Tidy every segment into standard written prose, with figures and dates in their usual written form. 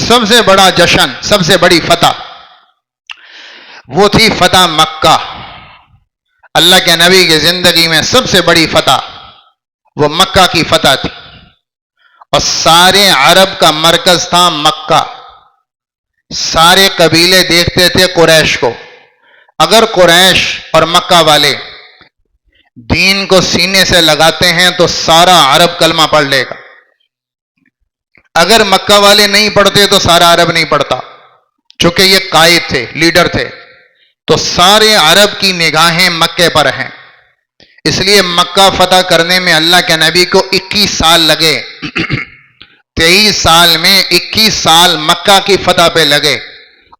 سب سے بڑا جشن، سب سے بڑی فتح وہ تھی فتح مکہ۔ اللہ کے نبی کی زندگی میں سب سے بڑی فتح وہ مکہ کی فتح تھی، اور سارے عرب کا مرکز تھا مکہ۔ سارے قبیلے دیکھتے تھے قریش کو، اگر قریش اور مکہ والے دین کو سینے سے لگاتے ہیں تو سارا عرب کلمہ پڑھ لے گا، اگر مکہ والے نہیں پڑھتے تو سارا عرب نہیں پڑھتا، چونکہ یہ قائد تھے، لیڈر تھے، تو سارے عرب کی نگاہیں مکے پر ہیں۔ اس لیے مکہ فتح کرنے میں اللہ کے نبی کو 21 سال لگے۔ 23 سال میں 21 سال مکہ کی فتح پہ لگے،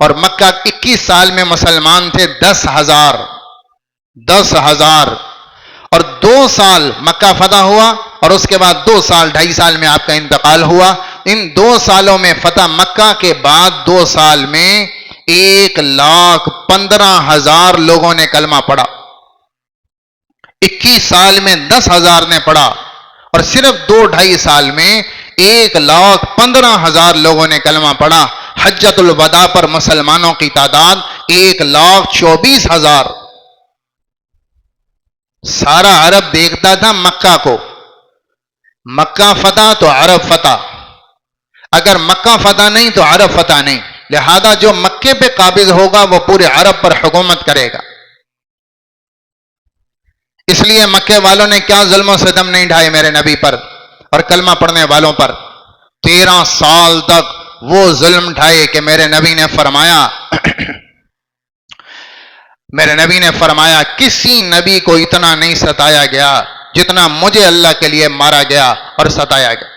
اور مکہ 21 سال میں مسلمان تھے 10,000 اور 2 سال مکہ فتح ہوا، اور اس کے بعد 2 سال 2.5 سال میں آپ کا انتقال ہوا۔ ان 2 سالوں میں فتح مکہ کے بعد 2 سال میں 1,15,000 لوگوں نے کلمہ پڑھا۔ 21 سال میں 10,000 نے پڑھا، اور صرف 2-2.5 سال میں 1,15,000 لوگوں نے کلمہ پڑھا۔ حجۃ الوداع پر مسلمانوں کی تعداد 1,24,000۔ سارا عرب دیکھتا تھا مکہ کو، مکہ فتح تو عرب فتح، اگر مکہ فتح نہیں تو عرب فتح نہیں، لہذا جو مکے پہ قابض ہوگا وہ پورے عرب پر حکومت کرے گا۔ اس لیے مکے والوں نے کیا ظلم و ستم نہیں ڈھائے میرے نبی پر اور کلمہ پڑھنے والوں پر۔ 13 سال تک وہ ظلم ڈھائے کہ میرے نبی نے فرمایا کسی نبی کو اتنا نہیں ستایا گیا جتنا مجھے اللہ کے لیے مارا گیا اور ستایا گیا۔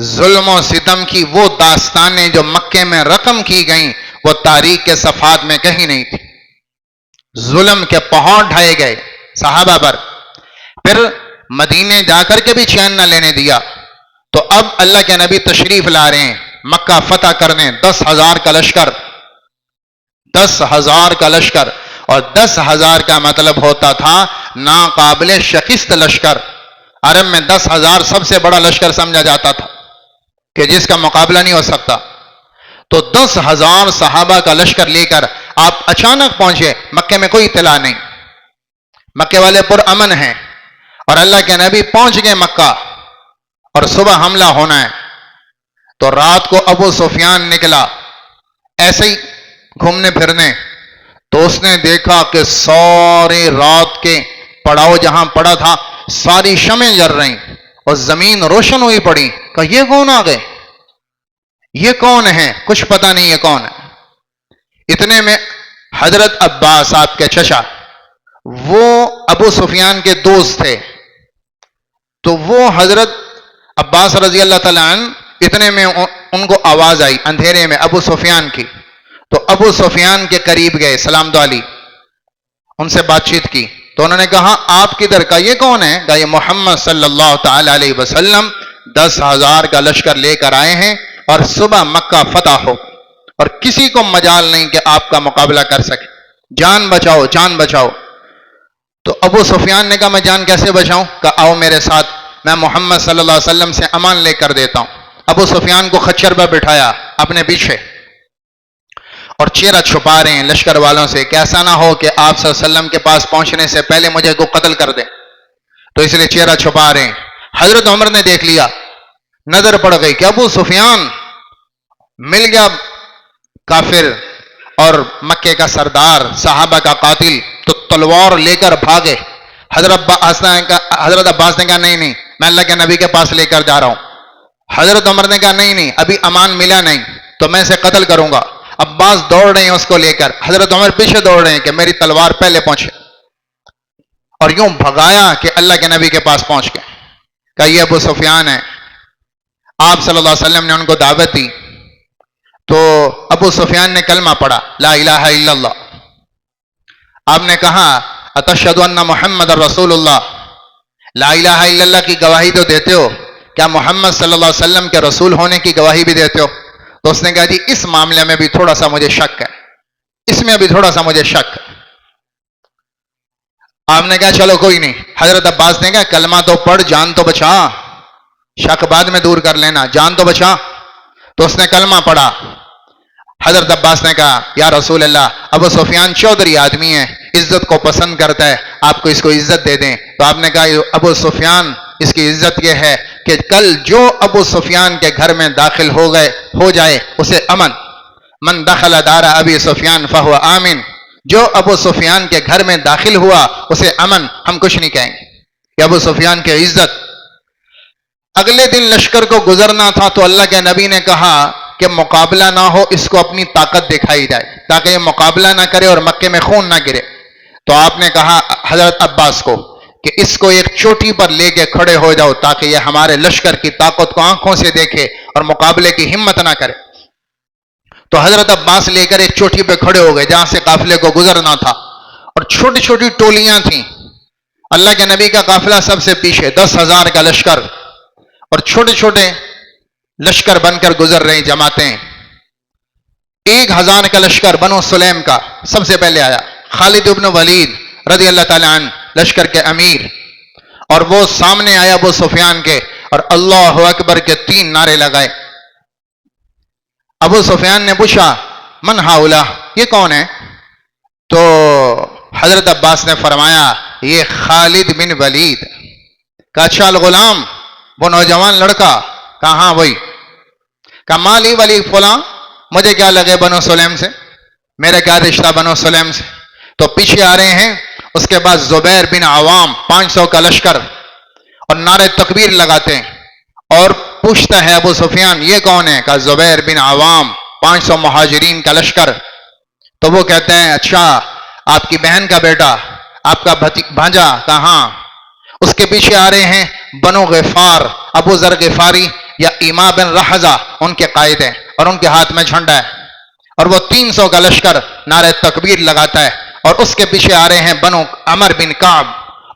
ظلم و ستم کی وہ داستانیں جو مکے میں رقم کی گئیں وہ تاریخ کے صفحات میں کہیں نہیں تھی۔ ظلم کے پہاڑ ڈھائے گئے صحابہ پر، پھر مدینے جا کر کے بھی چین نہ لینے دیا۔ تو اب اللہ کے نبی تشریف لا رہے ہیں مکہ فتح کرنے، 10,000 کا لشکر، 10,000 کا لشکر، اور 10,000 کا مطلب ہوتا تھا ناقابل شکست لشکر۔ عرب میں 10,000 سب سے بڑا لشکر سمجھا جاتا تھا کہ جس کا مقابلہ نہیں ہو سکتا۔ تو 10,000 صحابہ کا لشکر لے کر آپ اچانک پہنچے، مکے میں کوئی اطلاع نہیں، مکے والے پر امن ہیں، اور اللہ کے نبی پہنچ گئے مکہ، اور صبح حملہ ہونا ہے۔ تو رات کو ابو سفیان نکلا ایسے ہی گھومنے پھرنے، تو اس نے دیکھا کہ سارے رات کے پڑاؤ جہاں پڑا تھا ساری شمعیں جل رہی اور زمین روشن ہوئی پڑی۔ کہ یہ کون آ گئے، یہ کون ہے، کچھ پتہ نہیں یہ کون ہے۔ اتنے میں حضرت عباس آپ کے چچا، وہ ابو سفیان کے دوست تھے، تو وہ حضرت عباس رضی اللہ تعالیٰ عنہ، اتنے میں ان کو آواز آئی اندھیرے میں ابو سفیان کی، تو ابو سفیان کے قریب گئے، سلام دعا لی، ان سے بات چیت کی، تو انہوں نے کہا آپ کدھر کا، یہ کون ہے؟ کہا یہ محمد صلی اللہ تعالی علیہ وسلم 10,000 کا لشکر لے کر آئے ہیں، اور صبح مکہ فتح ہو، اور کسی کو مجال نہیں کہ آپ کا مقابلہ کر سکے، جان بچاؤ جان بچاؤ۔ تو ابو سفیان نے کہا میں جان کیسے بچاؤں؟ کہا آؤ میرے ساتھ، میں محمد صلی اللہ علیہ وسلم سے امان لے کر دیتا ہوں۔ ابو سفیان کو خچر پر بٹھایا اپنے پیچھے، اور چہرہ چھپا رہے ہیں لشکر والوں سے کہ ایسا نہ ہو کہ آپ صلی اللہ علیہ وسلم کے پاس پہنچنے سے پہلے مجھے کو قتل کر دے، تو اس لیے چہرہ چھپا رہے ہیں۔ حضرت عمر نے دیکھ لیا، نظر پڑ گئی کہ ابو سفیان مل گیا کافر اور مکے کا سردار، صحابہ کا قاتل، تو تلوار لے کر بھاگے۔ حضرت عباس نے کہا نہیں نہیں، میں اللہ کے نبی کے پاس لے کر جا رہا ہوں۔ حضرت عمر نے کہا نہیں نہیں، ابھی امان ملا نہیں تو میں اسے قتل کروں گا۔ عباس دوڑ رہے ہیں اس کو لے کر، حضرت عمر پیچھے دوڑ رہے ہیں کہ میری تلوار پہلے پہنچے، اور یوں بھگایا کہ اللہ کے نبی کے پاس پہنچ گئے۔ کہ یہ ابو سفیان ہے۔ آپ صلی اللہ علیہ وسلم نے ان کو دعوت دی، تو ابو سفیان نے کلمہ پڑھا لا الہ الا اللہ۔ آپ نے کہا اتشہد ان محمد رسول اللہ، لا الہ الا اللہ کی گواہی تو دیتے ہو، کیا محمد صلی اللہ علیہ وسلم کے رسول ہونے کی گواہی بھی دیتے ہو؟ تو اس نے کہا جی اس معاملے میں بھی تھوڑا سا مجھے شک ہے، اس میں بھی تھوڑا سا مجھے شک ہے۔ آپ نے کہا چلو کوئی نہیں۔ حضرت عباس نے کہا کلمہ تو پڑھ، جان تو بچا، شک بعد میں دور کر لینا، جان تو بچا۔ تو اس نے کلمہ پڑھا. حضرت عباس نے کہا یا رسول اللہ ابو سفیان چودھری آدمی ہے, عزت کو پسند کرتا ہے, آپ کو اس کو عزت دے دیں. تو آپ نے کہا ابو سفیان اس کی عزت یہ ہے کہ کل جو ابو سفیان کے گھر میں داخل ہو جائے اسے امن. من دخل دار ابی سفیان فہو آمن, جو ابو سفیان کے گھر میں داخل ہوا اسے امن. ہم کچھ نہیں کہیں گے کہ ابو سفیان کی عزت. اگلے دن لشکر کو گزرنا تھا تو اللہ کے نبی نے کہا کہ مقابلہ نہ ہو, اس کو اپنی طاقت دکھائی جائے تاکہ یہ مقابلہ نہ کرے اور مکے میں خون نہ گرے. تو آپ نے کہا حضرت عباس کو کہ اس کو ایک چوٹی پر لے کے کھڑے ہو جاؤ تاکہ یہ ہمارے لشکر کی طاقت کو آنکھوں سے دیکھے اور مقابلے کی ہمت نہ کرے. تو حضرت عباس لے کر ایک چوٹی پہ کھڑے ہو گئے جہاں سے قافلے کو گزرنا تھا, اور چھوٹی چھوٹی ٹولیاں تھیں. اللہ کے نبی کا قافلہ سب سے پیچھے, 10,000 کا لشکر, اور چھوٹے چھوٹے لشکر بن کر گزر رہی جماعتیں. 1,000 کا لشکر بنو سلیم کا سب سے پہلے آیا, خالد ابن ولید رضی اللہ تعالیٰ عنہ لشکر کے امیر, اور وہ سامنے آیا ابو سفیان کے, اور اللہ اکبر کے 3 نعرے لگائے. ابو سفیان نے پوچھا من ہاؤلا, یہ کون ہے؟ تو حضرت عباس نے فرمایا یہ خالد بن ولید. کہا اچھا الغلام, وہ نوجوان لڑکا؟ کہاں وہی. کہا مالی ولی فلاں, مجھے کیا لگے بنو سلیم سے, میرا کیا رشتہ بنو سلیم سے. تو پیچھے آ رہے ہیں. اس کے بعد زبیر بن عوام 500 کا لشکر, اور نعرے تکبیر لگاتے ہیں. اور پوچھتا ہے ابو سفیان یہ کون ہے؟ کہا زبیر بن عوام 500 مہاجرین کا لشکر. تو وہ کہتے ہیں اچھا آپ کی بہن کا بیٹا, آپ کا بھانجا کہاں؟ اس کے پیچھے آ رہے ہیں بنو غفار, ابو ذر غفاری یا ایما بن رحزہ ان کے قائد ہیں, اور ان کے ہاتھ میں جھنڈا ہے, اور وہ 300 کا لشکر نعرہ تکبیر لگاتا ہے. اور اس کے پیچھے آ رہے ہیں بنو عمر بن کعب,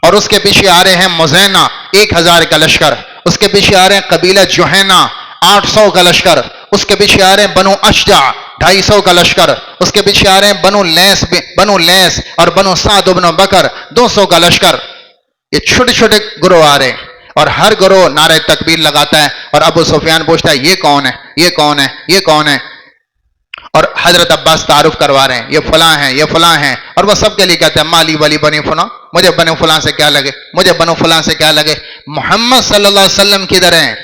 اور اس کے پیچھے آ رہے ہیں مزینہ 1,000 کا لشکر. اس کے پیچھے آ رہے ہیں قبیلہ جوہینہ 800 کا لشکر. اس کے پیچھے آ رہے ہیں بنو اشجع 250 کا لشکر. اس کے پیچھے آ رہے ہیں بنو لیس اور بنو سعد بن بکر 200 کا لشکر. یہ چھوٹے چھوٹے گروہ آ رہے ہیں, اور ہر گروہ نعرہ تکبیر لگاتا ہے. اور ابو سفیان پوچھتا ہے یہ کون ہے, یہ کون ہے, یہ کون ہے. اور حضرت عباس تعارف کروا رہے ہیں یہ فلاں ہیں, یہ فلاں ہیں. اور وہ سب کے لیے کہتے ہیں مالی ولی بنی فلاں, مجھے بنو فلاں سے کیا لگے, مجھے بنو فلاں سے کیا لگے. محمد صلی اللہ علیہ وسلم کدھر ہیں؟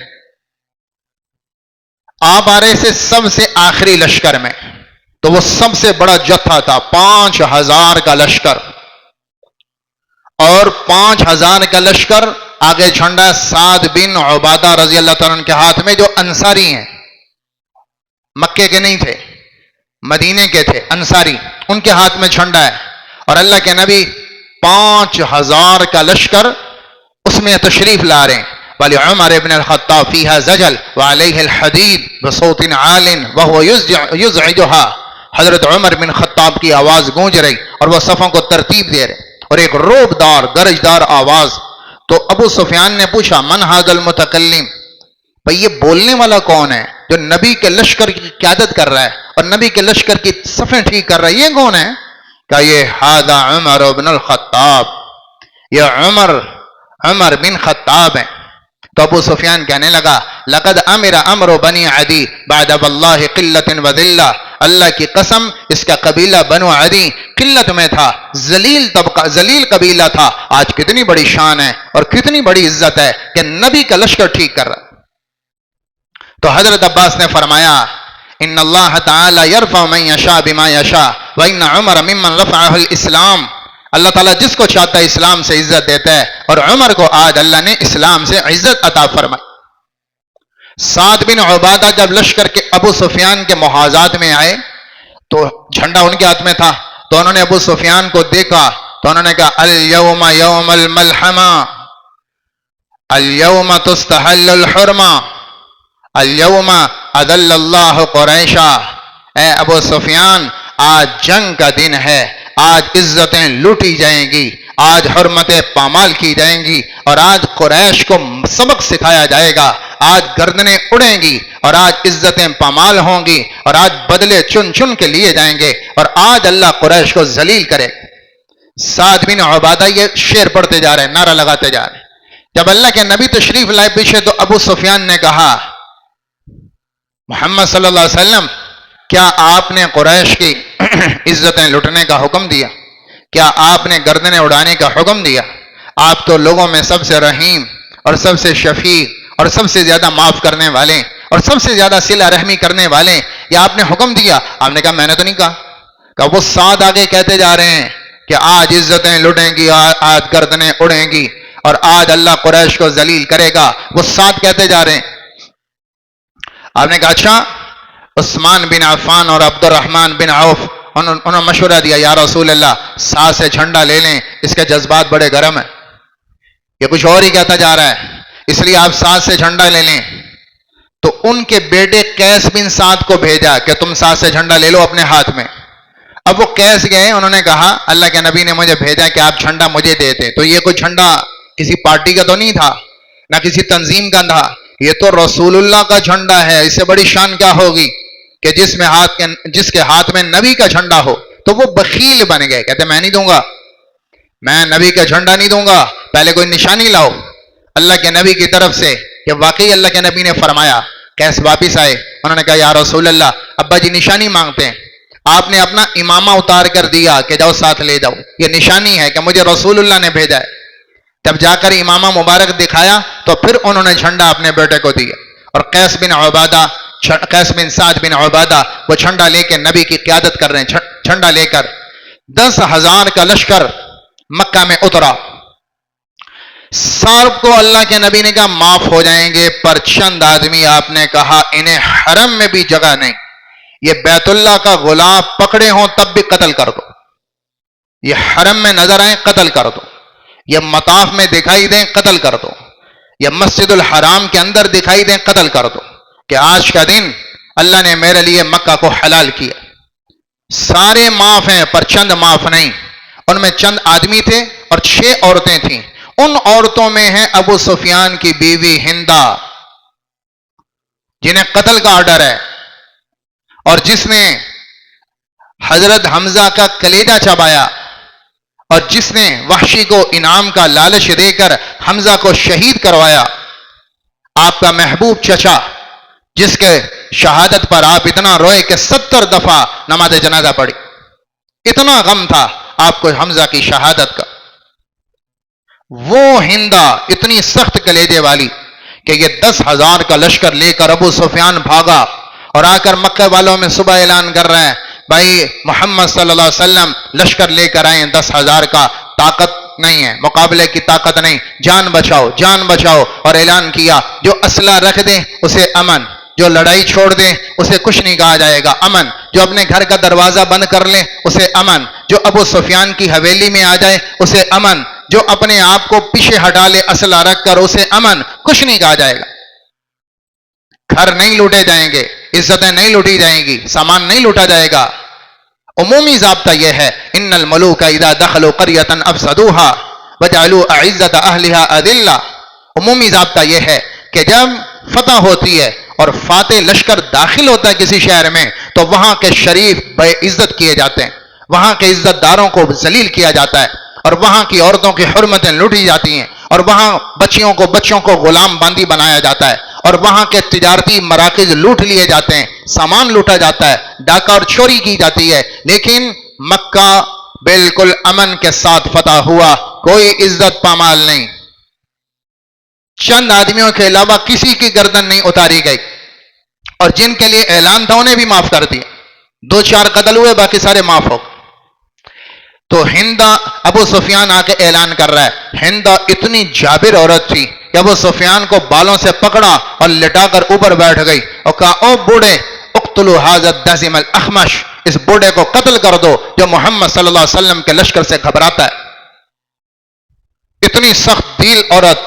آپ آ رہے سے سب سے آخری لشکر میں. تو وہ سب سے بڑا جتھا تھا 5,000 کا لشکر, اور 5,000 کا لشکر آگے جھنڈا سعد بن عبادہ رضی اللہ تعالیٰ عنہ کے ہاتھ میں, جو انصاری ہیں, مکے کے نہیں تھے, مدینے کے تھے, انصاری, ان کے ہاتھ میں جھنڈا ہے. اور اللہ کے نبی 5,000 کا لشکر اس میں تشریف لا رہے ہیں. ولی عمر ابن الخطاب فیہا زجل وعلیہ الحدید بصوت عال وہو یزعجها. حضرت عمر بن خطاب کی آواز گونج رہی اور وہ صفوں کو ترتیب دے رہے, اور ایک روبدار گرجدار آواز. تو ابو سفیان نے پوچھا من ھذا المتکلم, بھئی یہ بولنے والا کون ہے جو نبی کے لشکر کی قیادت کر رہا ہے اور نبی کے لشکر کی صفیں ٹھیک کر رہا ہے, یہ کون ہے؟ کہ یہ ھذا عمر بن الخطاب, یہ عمر بن خطاب ہیں. تو ابو سفیان کہنے لگا لقد امر امر بنی عدی بعد واللہ قلت وذلہ, اللہ کی قسم اس کا قبیلہ بنو عدی قلت میں تھا, ذلیل طبقہ, ذلیل قبیلہ تھا. آج کتنی بڑی شان ہے اور کتنی بڑی عزت ہے کہ نبی کا لشکر ٹھیک کر رہا. تو حضرت عباس نے فرمایا ان اللہ تعالی یرفع من یشاء بما یشاء وان عمر ممن رفعه الاسلام. اللہ تعالیٰ جس کو چاہتا ہے اسلام سے عزت دیتا ہے, اور عمر کو آج اللہ نے اسلام سے عزت عطا فرمائی. سعد بن عبادہ جب لشکر کے ابو سفیان کے محاذات میں آئے تو جھنڈا ان کے ہاتھ میں تھا. تو انہوں نے ابو سفیان کو دیکھا تو انہوں نے کہا الیوم یوم الملحمہ, الیوم تستحل الحرمہ, الیوم اذل اللہ قریشا. اے ابو سفیان آج جنگ کا دن ہے, آج عزتیں لوٹی جائیں گی, آج حرمتیں پامال کی جائیں گی, اور آج قریش کو سبق سکھایا جائے گا. آج گردنیں اڑیں گی اور آج عزتیں پامال ہوں گی, اور آج بدلے چن چن کے لیے جائیں گے, اور آج اللہ قریش کو ذلیل کرے. سعد بن عبادہ یہ شعر پڑھتے جا رہے ہیں, نعرہ لگاتے جا رہے ہیں. جب اللہ کے نبی تشریف لائے پیچھے تو ابو سفیان نے کہا محمد صلی اللہ علیہ وسلم کیا آپ نے قریش کی عزتیں لٹنے کا حکم دیا؟ کیا آپ نے گردنیں اڑانے کا حکم دیا؟ آپ تو لوگوں میں سب سے رحیم اور سب سے شفیق اور سب سے زیادہ معاف کرنے والے اور سب سے زیادہ صلہ رحمی کرنے والے، یہ آپ نے حکم دیا؟ آپ نے کہا میں نے تو نہیں کہا۔ کہ وہ ساتھ آگے کہتے جا رہے ہیں کہ آج عزتیں لٹیں گی، آج گردنیں اڑیں گی، اور آج اللہ قریش کو ذلیل کرے گا، وہ ساتھ کہتے جا رہے ہیں۔ آپ نے کہا اچھا، عثمان بن عفان اور عبد الرحمن بن عوف انہوں نے مشورہ دیا، یا رسول اللہ ساتھ سے جھنڈا لے لیں، اس کے جذبات بڑے گرم ہیں، یہ کچھ اور ہی کہتا جا رہا ہے، اس لیے آپ ساتھ سے جھنڈا لے لیں۔ تو ان کے بیٹے قیس بن سعد کو بھیجا کہ تم ساتھ سے جھنڈا لے لو اپنے ہاتھ میں۔ اب وہ قیس گئے، انہوں نے کہا اللہ کے نبی نے مجھے بھیجا کہ آپ جھنڈا مجھے دیتے، تو یہ کوئی جھنڈا کسی پارٹی کا تو نہیں تھا، نہ کسی تنظیم کا تھا، یہ تو رسول اللہ کا جھنڈا ہے، اس سے بڑی شان کیا ہوگی کہ جس کے ہاتھ میں نبی کا جھنڈا ہو۔ تو وہ بخیل بن گئے، کہتے میں نہیں دوں گا، میں نبی کا جھنڈا نہیں دوں گا، پہلے کوئی نشانی لاؤ اللہ کے نبی کی طرف سے کہ واقعی اللہ کے نبی نے فرمایا۔ کیس واپس آئے، انہوں نے کہا یا رسول اللہ ابا جی نشانی مانگتے ہیں، آپ نے اپنا امامہ اتار کر دیا کہ جاؤ ساتھ لے جاؤ، یہ نشانی ہے کہ مجھے رسول اللہ نے بھیجا ہے۔ جب جا کر امامہ مبارک دکھایا تو پھر انہوں نے جھنڈا اپنے بیٹے کو دیا، اور قیس بن سعد بن عبادہ وہ جھنڈا لے کے نبی کی قیادت کر رہے ہیں۔ جھنڈا لے کر 10,000 کا لشکر مکہ میں اترا۔ سب کو اللہ کے نبی نے کہا معاف ہو جائیں گے، پر چند آدمی آپ نے کہا انہیں حرم میں بھی جگہ نہیں، یہ بیت اللہ کا غلام پکڑے ہوں تب بھی قتل کر دو، یہ حرم میں نظر آئیں قتل کر دو، یہ مطاف میں دکھائی دیں قتل کر دو، یہ مسجد الحرام کے اندر دکھائی دیں قتل کر دو، کہ آج کا دن اللہ نے میرے لیے مکہ کو حلال کیا۔ سارے معاف ہیں پر چند معاف نہیں، ان میں چند آدمی تھے اور 6 عورتیں تھیں، ان عورتوں میں ہیں ابو سفیان کی بیوی ہندا جنہیں قتل کا آرڈر ہے، اور جس نے حضرت حمزہ کا کلیجہ چبایا، اور جس نے وحشی کو انعام کا لالچ دے کر حمزہ کو شہید کروایا۔ آپ کا محبوب چچا جس کے شہادت پر آپ اتنا روئے کہ 70 دفعہ نماز جنازہ پڑھی، اتنا غم تھا آپ کو حمزہ کی شہادت کا۔ وہ ہندا اتنی سخت کلیجے والی کہ یہ 10,000 کا لشکر لے کر ابو سفیان بھاگا، اور آ کر مکہ والوں میں صبح اعلان کر رہے ہیں بھائی محمد صلی اللہ علیہ وسلم لشکر لے کر آئے 10,000 کا، طاقت نہیں ہے، مقابلے کی طاقت نہیں، جان بچاؤ جان بچاؤ۔ اور اعلان کیا جو اسلحہ رکھ دے اسے امن، جو لڑائی چھوڑ دے اسے کچھ نہیں کہا جائے گا، امن، جو اپنے گھر کا دروازہ بند کر لے اسے امن، جو ابو سفیان کی حویلی میں آ جائے اسے امن، جو اپنے آپ کو پیچھے ہٹا لے اسلحہ رکھ کر اسے امن، کچھ نہیں کہا جائے گا۔ گھر نہیں لوٹے جائیں گے، عزتیں نہیں لوٹی جائیں گی، سامان نہیں لوٹا جائے گا۔ عمومی ضابطہ یہ ہے ان الملوک اذا دخلوا قریۃ افسدوها وجعلوا اعزۃ اہلها اذلہ۔ عمومی ضابطہ یہ ہے کہ جب فتح ہوتی ہے اور فاتح لشکر داخل ہوتا ہے کسی شہر میں تو وہاں کے شریف بے عزت کیے جاتے ہیں، وہاں کے عزت داروں کو ذلیل کیا جاتا ہے، اور وہاں کی عورتوں کی حرمتیں لوٹی جاتی ہیں، اور وہاں بچوں کو غلام باندی بنایا جاتا ہے، اور وہاں کے تجارتی مراکز لوٹ لیے جاتے ہیں، سامان لوٹا جاتا ہے، ڈاکہ اور چوری کی جاتی ہے۔ لیکن مکہ بالکل امن کے ساتھ فتح ہوا، کوئی عزت پامال نہیں، چند آدمیوں کے علاوہ کسی کی گردن نہیں اتاری گئی، اور جن کے لیے اعلان تھا انہیں بھی معاف کر دیا، 2-4 قتل ہوئے باقی سارے معاف ہو۔ تو ہندا ابو سفیان آ کے اعلان کر رہا ہے، ہندا اتنی جابر عورت تھی کہ ابو سفیان کو بالوں سے پکڑا اور لٹا کر اوپر بیٹھ گئی اور کہا او بوڑھے اقتلوا ھذا الدزم الاخمش، اس بوڑھے کو قتل کر دو جو محمد صلی اللہ علیہ وسلم کے لشکر سے گھبراتا ہے۔ اتنی سخت دل عورت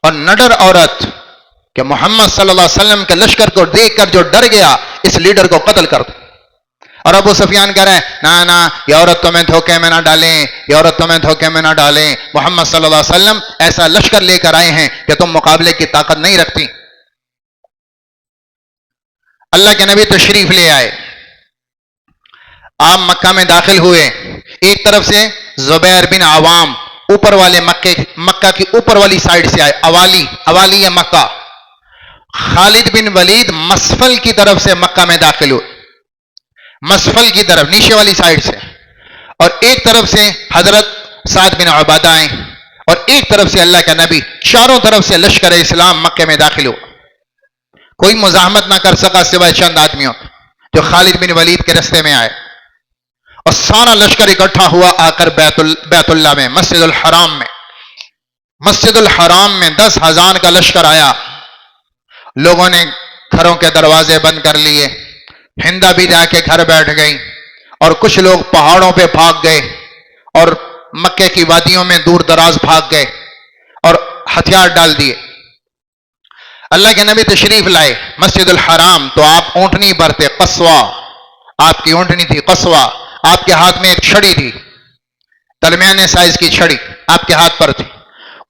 اور نڈر عورت کہ محمد صلی اللہ علیہ وسلم کے لشکر کو دیکھ کر جو ڈر گیا اس لیڈر کو قتل کر دو۔ اور ابو سفیان کہہ رہے ہیں نا یہ عورت تمہیں دھوکے میں نہ ڈالیں، یہ عورت تمہیں دھوکے میں نہ ڈالیں، محمد صلی اللہ علیہ وسلم ایسا لشکر لے کر آئے ہیں کہ تم مقابلے کی طاقت نہیں رکھتی۔ اللہ کے نبی تشریف لے آئے، آپ مکہ میں داخل ہوئے، ایک طرف سے زبیر بن عوام اوپر والے مکہ کی اوپر والی سائڈ سے آئے، اوالی ہے مکہ، خالد بن ولید مسفل کی طرف سے مکہ میں داخل ہوئے، مسفل کی طرف نیچے والی سائڈ سے، اور ایک طرف سے حضرت سعد بن عبادہ آئے، اور ایک طرف سے اللہ کا نبی، چاروں طرف سے لشکر اسلام مکہ میں داخل ہوا۔ کوئی مزاحمت نہ کر سکا سوائے چند آدمیوں جو خالد بن ولید کے رستے میں آئے، اور سارا لشکر اکٹھا ہوا آ کر بیت اللہ میں، مسجد الحرام میں، مسجد الحرام میں 10,000 کا لشکر آیا۔ لوگوں نے گھروں کے دروازے بند کر لیے، ہندا بھی جا کے گھر بیٹھ گئی، اور کچھ لوگ پہاڑوں پہ بھاگ گئے، اور مکے کی وادیوں میں دور دراز بھاگ گئے اور ہتھیار ڈال دیے۔ اللہ کے نبی تشریف لائے مسجد الحرام تو آپ اونٹنی پر تھے، قصوہ، آپ کی اونٹنی تھی قصوہ، آپ کے ہاتھ میں ایک چھڑی تھی، درمیانے سائز کی چھڑی آپ کے ہاتھ پر تھی۔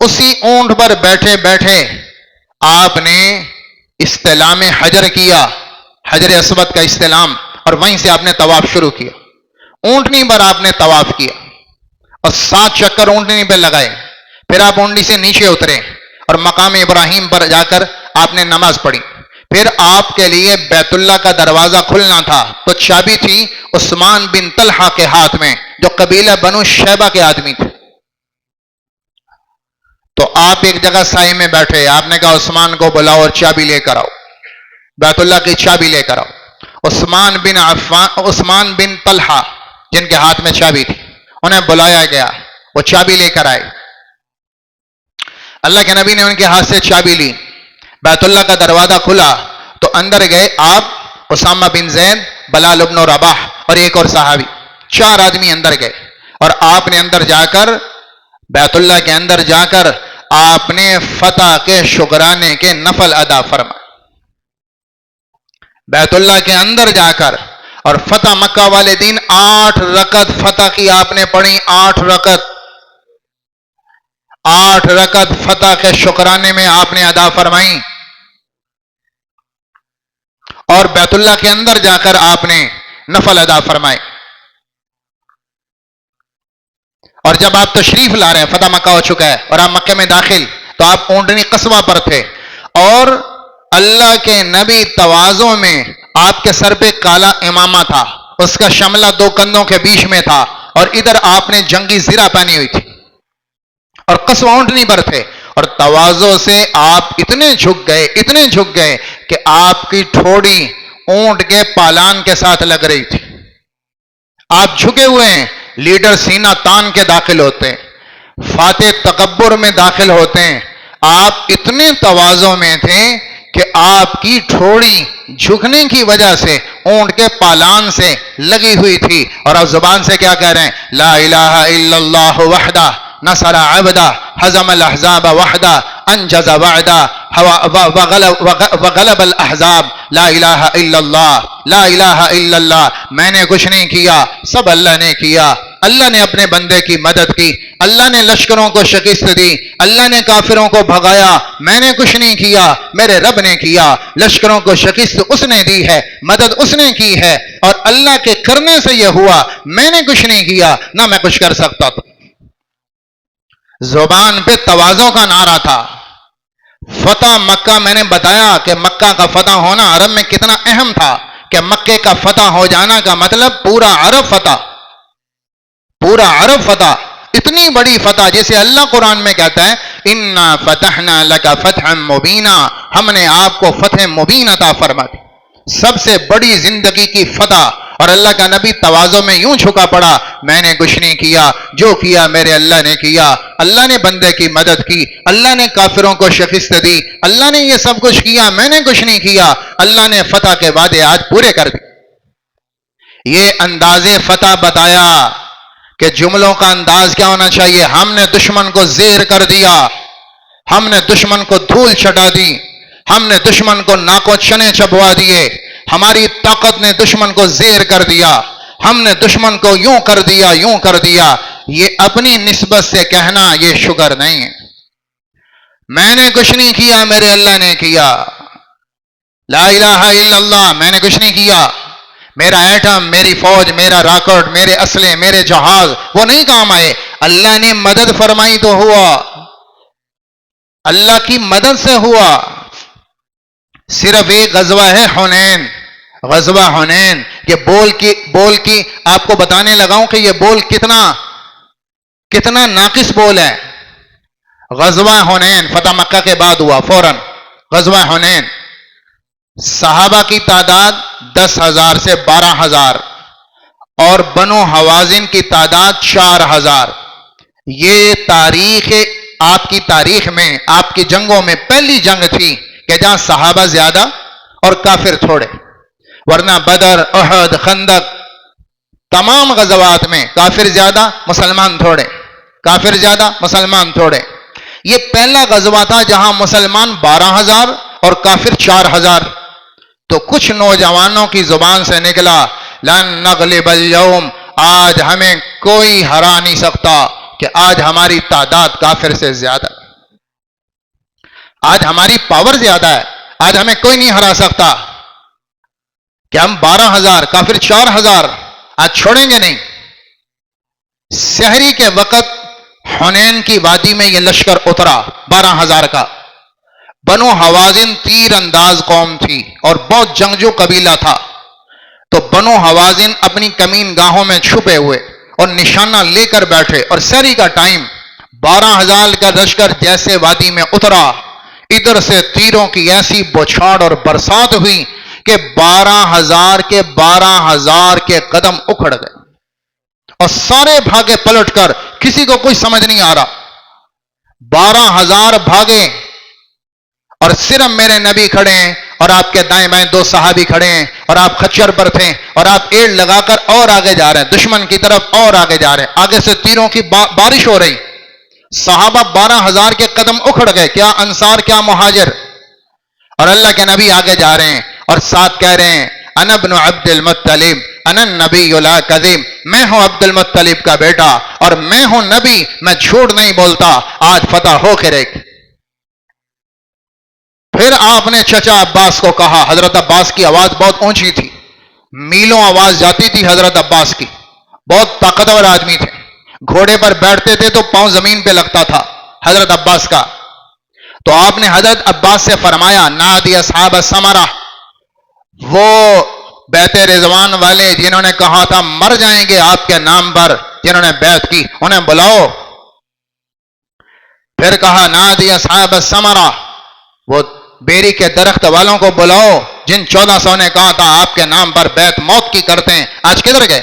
اسی اونٹ پر بیٹھے بیٹھے آپ نے استلام حجر کیا، حجر اسود کا استلام، اور وہیں سے آپ نے طواف شروع کیا۔ اونٹنی پر آپ نے طواف کیا اور 7 چکر اونٹنی پہ لگائے، پھر آپ اونٹنی سے نیچے اترے اور مقام ابراہیم پر جا کر آپ نے نماز پڑھی۔ پھر آپ کے لیے بیت اللہ کا دروازہ کھلنا تھا تو چابی تھی عثمان بن طلحہ کے ہاتھ میں، جو قبیلہ بنو شیبہ کے آدمی تھے۔ تو آپ ایک جگہ سائے میں بیٹھے، آپ نے کہا عثمان کو بلاؤ اور چابی لے کر آؤ، بیت اللہ کی چابی لے کر آؤ۔ عثمان بن طلحہ جن کے ہاتھ میں چابی تھی، انہیں بلایا گیا، وہ چابی لے کر آئے۔ اللہ کے نبی نے ان کے ہاتھ سے چابی لی، بیت اللہ کا دروازہ کھلا تو اندر گئے آپ، اسامہ بن زید، بلال بن رباح اور ایک اور صحابی، 4 آدمی اندر گئے، اور آپ نے اندر جا کر، بیت اللہ کے اندر جا کر آپ نے فتح کے شکرانے کے نفل ادا فرمائے۔ بیت اللہ کے اندر جا کر، اور فتح مکہ والے دن 8 رکعت فتح کی آپ نے پڑھی، 8 رکعت فتح کے شکرانے میں آپ نے ادا فرمائی، اور بیت اللہ کے اندر جا کر آپ نے نفل ادا فرمائے۔ اور جب آپ تشریف لا رہے ہیں، فتح مکہ ہو چکا ہے اور آپ مکہ میں داخل، تو آپ اونٹنی قصوہ پر تھے، اور اللہ کے نبی تواضع میں آپ کے سر پہ کالا امامہ تھا، اس کا شملہ 2 کندھوں کے بیچ میں تھا، اور ادھر آپ نے جنگی زرہ پہنی ہوئی تھی، اور قصوہ اونٹنی پر تھے، اور تواضع سے آپ اتنے جھک گئے کہ آپ کی ٹھوڑی اونٹ کے پالان کے ساتھ لگ رہی تھی۔ آپ جھکے ہوئے ہیں، لیڈر سینہ تان کے داخل ہوتے ہیں، فاتح تکبر میں داخل ہوتے ہیں، آپ اتنے تواضع میں تھے کہ آپ کی ٹھوڑی جھکنے کی وجہ سے اونٹ کے پالان سے لگی ہوئی تھی، اور آپ زبان سے کیا کہہ رہے ہیں؟ لا الہ الا اللہ وحدہ نصر عبدہ ہزم الاحزاب وحدہ انجز وعدہ وغلب الاحزاب۔ لا الہ الا اللہ، لا الہ الا اللہ، میں نے کچھ نہیں کیا، سب اللہ نے کیا۔ اللہ نے اپنے بندے کی مدد کی، اللہ نے لشکروں کو شکست دی، اللہ نے کافروں کو بھگایا، میں نے کچھ نہیں کیا، میرے رب نے کیا۔ لشکروں کو شکست اس نے دی ہے، مدد اس نے کی ہے، اور اللہ کے کرنے سے یہ ہوا، میں نے کچھ نہیں کیا، نہ میں کچھ کر سکتا تھا۔ زبان پہ تواضع کا نعرہ تھا۔ فتح مکہ، میں نے بتایا کہ مکہ کا فتح ہونا عرب میں کتنا اہم تھا، کہ مکے کا فتح ہو جانا کا مطلب پورا عرب فتح، پورا عرب فتح، اتنی بڑی فتح جسے اللہ قرآن میں کہتا ہے اِنَّا فَتَحْنَا لَكَ فَتْحًا مُبِينًا، ہم نے آپ کو فتح مبین عطا فرما دی، سب سے بڑی زندگی کی فتح۔ اور اللہ کا نبی تواضع میں یوں جھکا پڑا، میں نے کچھ نہیں کیا، جو کیا میرے اللہ نے کیا، اللہ نے بندے کی مدد کی، اللہ نے کافروں کو شکست دی، اللہ نے یہ سب کچھ کیا، میں نے کچھ نہیں کیا، اللہ نے فتح کے وعدے آج پورے کر دی۔ یہ انداز فتح بتایا کہ جملوں کا انداز کیا ہونا چاہیے۔ ہم نے دشمن کو زیر کر دیا، ہم نے دشمن کو دھول چٹا دی، ہم نے دشمن کو ناکوں چنے چبوا دیے، ہماری طاقت نے دشمن کو زیر کر دیا، ہم نے دشمن کو یوں کر دیا، یوں کر دیا۔ یہ اپنی نسبت سے کہنا یہ شکر نہیں ہے۔ میں نے کچھ نہیں کیا، میرے اللہ نے کیا۔ لا الہ الا اللہ، میں نے کچھ نہیں کیا، میرا ایٹم، میری فوج، میرا راکٹ، میرے اسلحے، میرے جہاز وہ نہیں کام آئے، اللہ نے مدد فرمائی تو ہوا، اللہ کی مدد سے ہوا۔ صرف ایک غزوہ ہے حنین، غزوہ حنین، یہ بول کی آپ کو بتانے لگا ہوں کہ یہ بول کتنا ناقص بول ہے۔ غزوہ حنین فتح مکہ کے بعد ہوا فوراً، غزوہ حنین، صحابہ کی تعداد 10,000 سے 12,000 اور بنو حوازن کی تعداد 4,000۔ یہ تاریخ، آپ کی تاریخ میں، آپ کی جنگوں میں پہلی جنگ تھی کہ جہاں صحابہ زیادہ اور کافر تھوڑے، ورنہ بدر، احد، خندق، تمام غزوات میں کافر زیادہ مسلمان تھوڑے، کافر زیادہ مسلمان تھوڑے۔ یہ پہلا غزوہ تھا جہاں مسلمان 12,000 اور کافر 4,000۔ تو کچھ نوجوانوں کی زبان سے نکلا لن نغلب اليوم، آج ہمیں کوئی ہرا نہیں سکتا، کہ آج ہماری تعداد کافر سے زیادہ، آج ہماری پاور زیادہ ہے، آج ہمیں کوئی نہیں ہرا سکتا، کہ ہم 12,000 کافر 4,000، آج چھوڑیں گے نہیں۔ سحری کے وقت حنین کی وادی میں یہ لشکر اترا 12,000 کا۔ بنو حوازن تیر انداز قوم تھی اور بہت جنگجو قبیلہ تھا، تو بنو حوازن اپنی کمین گاہوں میں چھپے ہوئے اور نشانہ لے کر بیٹھے، اور سحری کا ٹائم 12,000 کا لشکر جیسے وادی میں اترا، ادھر سے تیروں کی ایسی بوچھاڑ اور برسات ہوئی کہ 12,000 کے قدم اکھڑ گئے اور سارے بھاگے پلٹ کر، کسی کو کوئی سمجھ نہیں آ رہا۔ 12,000 بھاگے اور صرف میرے نبی کھڑے ہیں اور آپ کے دائیں بائیں 2 صحابی کھڑے ہیں، اور آپ خچر پر تھے اور آپ ایڑ لگا کر اور آگے جا رہے ہیں، دشمن کی طرف اور آگے جا رہے ہیں، آگے سے تیروں کی بارش ہو رہی۔ صحابہ 12,000 کے قدم اکھڑ گئے، کیا انصار کیا مہاجر، اور اللہ کے نبی آگے جا رہے ہیں اور ساتھ کہہ رہے ہیں انا ابن عبد المطلب انا النبی لا کذب، میں ہوں عبد المطلب کا بیٹا اور میں ہوں نبی، میں جھوٹ نہیں بولتا، آج فتح ہو کے رہے۔ پھر آپ نے چچا عباس کو کہا، حضرت عباس کی آواز بہت اونچی تھی، میلوں آواز جاتی تھی حضرت عباس کی، بہت طاقتور آدمی تھے، گھوڑے پر بیٹھتے تھے تو پاؤں زمین پہ لگتا تھا حضرت عباس کا۔ تو آپ نے حضرت عباس سے فرمایا نادی اصحاب الثمرہ، وہ بیت رضوان والے جنہوں نے کہا تھا مر جائیں گے آپ کے نام پر، جنہوں نے بیعت کی، انہیں بلاؤ۔ پھر کہا نادی اصحاب الثمرہ، وہ بیری کے درخت والوں کو بلاؤ جن 1400 نے کہا تھا آپ کے نام پر بیعت موت کی کرتے ہیں، آج کدھر گئے؟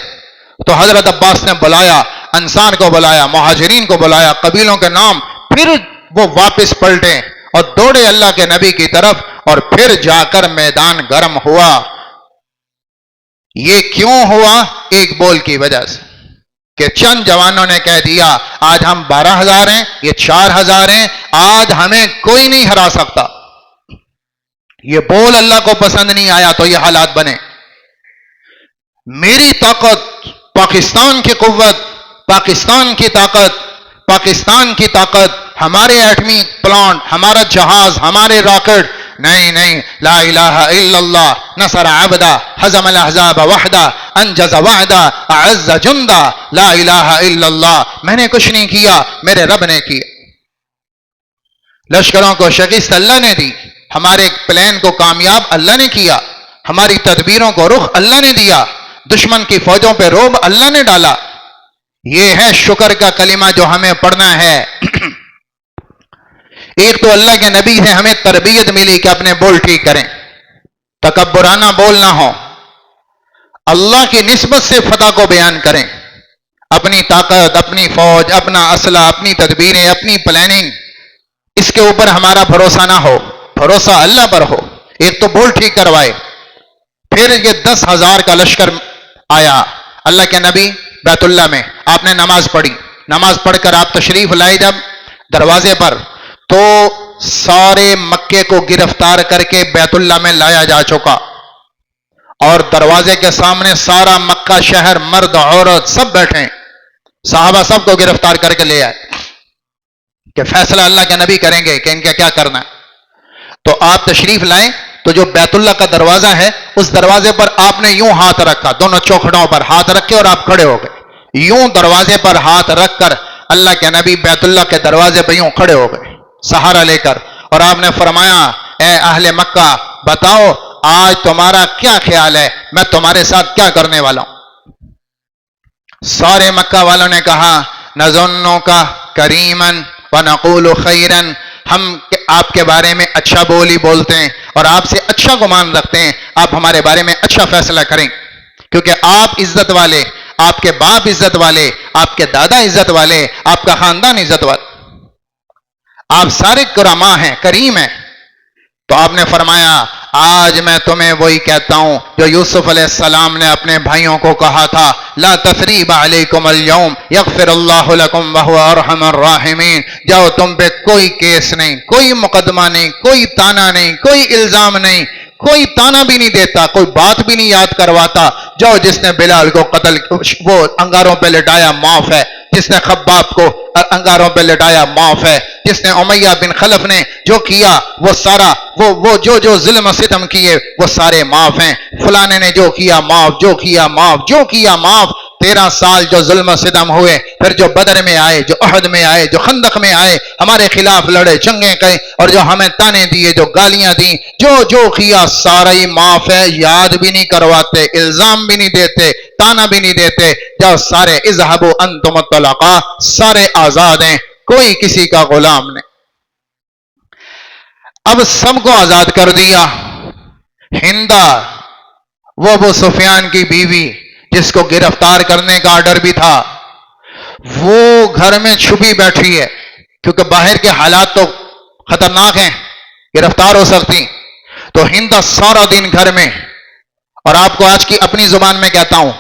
تو حضرت عباس نے بلایا، انصار کو بلایا، مہاجرین کو بلایا، قبیلوں کے نام، پھر وہ واپس پلٹے اور دوڑے اللہ کے نبی کی طرف، اور پھر جا کر میدان گرم ہوا۔ یہ کیوں ہوا؟ ایک بول کی وجہ سے، کہ چند جوانوں نے کہہ دیا آج ہم 12,000 ہیں، یہ 4,000 ہیں، آج ہمیں کوئی نہیں ہرا سکتا۔ یہ بول اللہ کو پسند نہیں آیا تو یہ حالات بنے۔ میری طاقت، پاکستان کی قوت، پاکستان کی طاقت، پاکستان کی طاقت، ہمارے ایٹمی پلانٹ، ہمارا جہاز، ہمارے راکٹ، نہیں، لا الہ الا اللہ، نصر عبدہ، ہزم الاحزاب وحدہ، انجز وعدہ، اعز جندہ، لا الہ الا اللہ، میں نے کچھ نہیں کیا، میرے رب نے کیا۔ لشکروں کو شکست اللہ نے دی، ہمارے پلان کو کامیاب اللہ نے کیا، ہماری تدبیروں کو رخ اللہ نے دیا، دشمن کی فوجوں پہ روب اللہ نے ڈالا۔ یہ ہے شکر کا کلمہ جو ہمیں پڑھنا ہے۔ ایک تو اللہ کے نبی سے ہمیں تربیت ملی کہ اپنے بول ٹھیک کریں، تکبرانہ بول نہ ہو، اللہ کی نسبت سے فتح کو بیان کریں، اپنی طاقت، اپنی فوج، اپنا اسلحہ، اپنی تدبیریں، اپنی پلاننگ، اس کے اوپر ہمارا بھروسہ نہ ہو، بھروسہ اللہ پر ہو۔ ایک تو بول ٹھیک کروائے۔ پھر یہ 10,000 کا لشکر آیا، اللہ کے نبی بیت اللہ میں آپ نے نماز پڑھی، نماز پڑھ کر آپ تشریف لائے جب دروازے پر، تو سارے مکے کو گرفتار کر کے بیت اللہ میں لایا جا چکا، اور دروازے کے سامنے سارا مکہ شہر، مرد عورت سب بیٹھے، صحابہ سب کو گرفتار کر کے لے آئے کہ فیصلہ اللہ کے نبی کریں گے کہ ان کا کیا کرنا ہے۔ تو آپ تشریف لائیں تو جو بیت اللہ کا دروازہ ہے اس دروازے پر آپ نے یوں ہاتھ رکھا، دونوں چوکھڑوں پر ہاتھ رکھے اور آپ کھڑے ہو گئے، یوں دروازے پر ہاتھ رکھ کر اللہ کے نبی بیت اللہ کے دروازے پہ یوں کھڑے ہو گئے سہارا لے کر، اور آپ نے فرمایا اے اہل مکہ بتاؤ آج تمہارا کیا خیال ہے، میں تمہارے ساتھ کیا کرنے والا ہوں؟ سارے مکہ والوں نے کہا نظنک کریما ونقول خیرا، ہم آپ کے بارے میں اچھا بولی بولتے ہیں اور آپ سے اچھا گمان رکھتے ہیں، آپ ہمارے بارے میں اچھا فیصلہ کریں، کیونکہ آپ عزت والے، آپ کے باپ عزت والے، آپ کے دادا عزت والے، آپ کا خاندان عزت والے، آپ سارے کرما ہیں، کریم ہیں۔ تو آپ نے فرمایا آج میں تمہیں وہی کہتا ہوں جو یوسف علیہ السلام نے اپنے بھائیوں کو کہا تھا، لا تثریب علیکم اليوم یغفر اللہ لکم وہو ارحم الراحمین، جاؤ تم پہ کوئی کیس نہیں، کوئی مقدمہ نہیں، کوئی تانا نہیں، کوئی الزام نہیں، کوئی تانا بھی نہیں دیتا، کوئی بات بھی نہیں یاد کرواتا، جاؤ جس نے بلال کو قتل وہ انگاروں پہ لٹایا معاف ہے، جس نے خباب کو انگاروں پہ لٹایا معاف ہے، جس نے امیہ بن خلف نے جو کیا وہ سارا وہ جو ظلم و ستم کیے وہ سارے معاف ہیں، فلانے نے جو کیا معاف، جو کیا معاف، جو کیا معاف۔ 13 سال جو ظلم و ستم ہوئے، پھر جو بدر میں آئے، جو احد میں آئے، جو خندق میں آئے، ہمارے خلاف لڑے، جنگیں کہیں اور جو ہمیں تانے دیے، جو گالیاں دیں، جو کیا سارا ہی معاف ہے، یاد بھی نہیں کرواتے، الزام بھی نہیں دیتے، تانا بھی نہیں دیتے، جاؤ سارے اذهبوا انتم الطلقاء، سارے آزاد ہیں، کوئی کسی کا غلام نہیں۔ اب سب کو آزاد کر دیا۔ ہندا وہ ابو سفیان کی بیوی جس کو گرفتار کرنے کا آرڈر بھی تھا، وہ گھر میں چھپی بیٹھی ہے، کیونکہ باہر کے حالات تو خطرناک ہیں، گرفتار ہو سکتی۔ تو ہندا سارا دن گھر میں، اور آپ کو آج کی اپنی زبان میں کہتا ہوں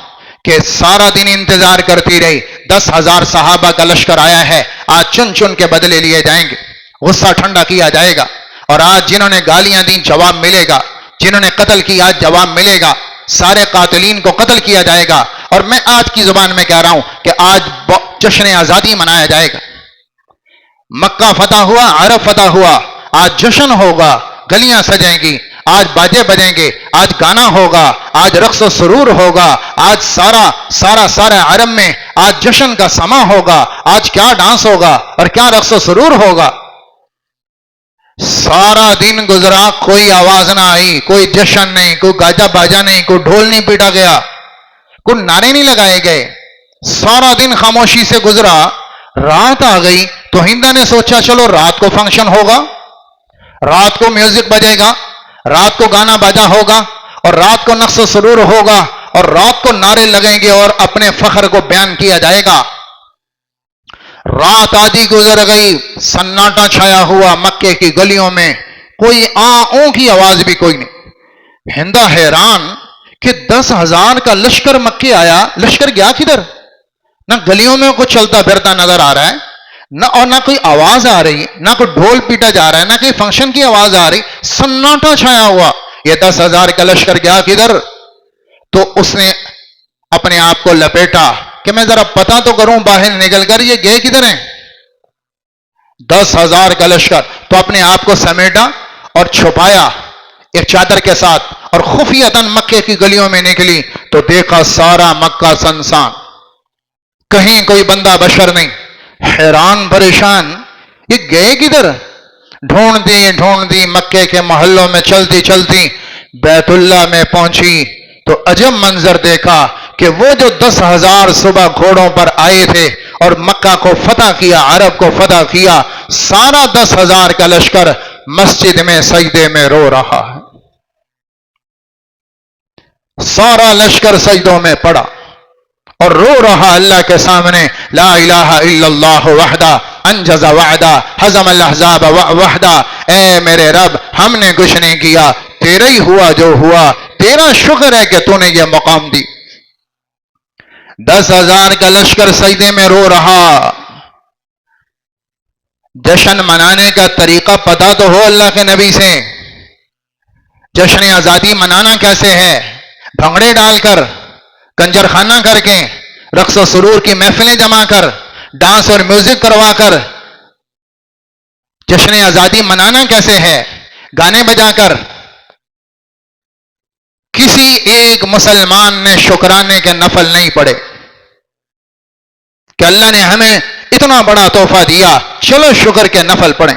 کہ سارا دن انتظار کرتی رہی۔ 10,000 صحابہ کا لشکر آیا ہے، آج چن چن کے بدلے لیے جائیں گے، غصہ ٹھنڈا کیا جائے گا، اور آج جنہوں نے گالیاں دیں جواب ملے گا، جنہوں نے قتل کیا آج جواب ملے گا، سارے قاتلین کو قتل کیا جائے گا۔ اور میں آج کی زبان میں کہہ رہا ہوں کہ آج جشن آزادی منایا جائے گا۔ مکہ فتح ہوا، عرب فتح ہوا، آج جشن ہوگا، گلیاں سجیں گی، آج باجے بجیں گے، آج گانا ہوگا، آج رقص و سرور ہوگا، آج سارا عرب میں آج جشن کا سما ہوگا، آج کیا ڈانس ہوگا اور کیا رقص و سرور ہوگا۔ سارا دن گزرا، کوئی آواز نہ آئی، کوئی جشن نہیں، کوئی گاجا باجا نہیں، کوئی ڈھول نہیں پیٹا گیا، کوئی نعرے نہیں لگائے گئے، سارا دن خاموشی سے گزرا۔ رات آ گئی تو ہندا نے سوچا چلو رات کو فنکشن ہوگا، رات کو میوزک بجے گا، رات کو گانا باجا ہوگا، اور رات کو نقص و سرور ہوگا، اور رات کو نعرے لگیں گے اور اپنے فخر کو بیان کیا جائے گا۔ رات آدھی گزر گئی، سناٹا چھایا ہوا مکے کی گلیوں میں، کوئی آؤں کی آواز بھی کوئی نہیں۔ ہندا حیران کہ 10,000 کا لشکر مکے آیا، لشکر گیا کدھر؟ نہ گلیوں میں کچھ چلتا پھرتا نظر آ رہا ہے، نہ کوئی آواز آ رہی، نہ کوئی ڈھول پیٹا جا رہا ہے، نہ کوئی فنکشن کی آواز آ رہی، سناٹا چھایا ہوا۔ یہ 10,000 کا لشکر گیا کدھر؟ تو اس نے اپنے آپ کو لپیٹا کہ میں ذرا پتا تو کروں باہر نکل کر یہ گئے کدھر ہیں۔ 10,000 کا لشکر، تو اپنے آپ کو سمیٹا اور چھپایا ایک چادر کے ساتھ، اور خفیتاً مکے کی گلیوں میں نکلی تو دیکھا سارا مکہ سنسان، کہیں کوئی بندہ بشر نہیں۔ حیران پریشان یہ گئے کدھر؟ ڈھونڈ دی مکے کے محلوں میں، چلتی چلتی بیت اللہ میں پہنچی تو عجب منظر دیکھا کہ وہ جو 10,000 صبح گھوڑوں پر آئے تھے اور مکہ کو فتح کیا، عرب کو فتح کیا، سارا 10,000 کا لشکر مسجد میں سجدے میں رو رہا ہے۔ سارا لشکر سجدوں میں پڑا اور رو رہا اللہ کے سامنے، لا الہ الا اللہ وحدہ انجز وعدہ ہزم الاحزاب وحدہ، اے میرے رب ہم نے کچھ نہیں کیا، تیرا ہی ہوا جو ہوا، تیرا شکر ہے کہ تو نے یہ مقام دی۔ 10,000 کا لشکر سجدے میں رو رہا۔ جشن منانے کا طریقہ پتا تو ہو اللہ کے نبی سے، جشن آزادی منانا کیسے ہے؟ بھنگڑے ڈال کر، کنجر خانہ کر کے، رقص و سرور کی محفلیں جما کر، ڈانس اور میوزک کروا کر جشن آزادی منانا کیسے ہے؟ گانے بجا کر۔ کسی ایک مسلمان نے شکرانے کے نفل نہیں پڑے کہ اللہ نے ہمیں اتنا بڑا تحفہ دیا، چلو شکر کے نفل پڑھیں۔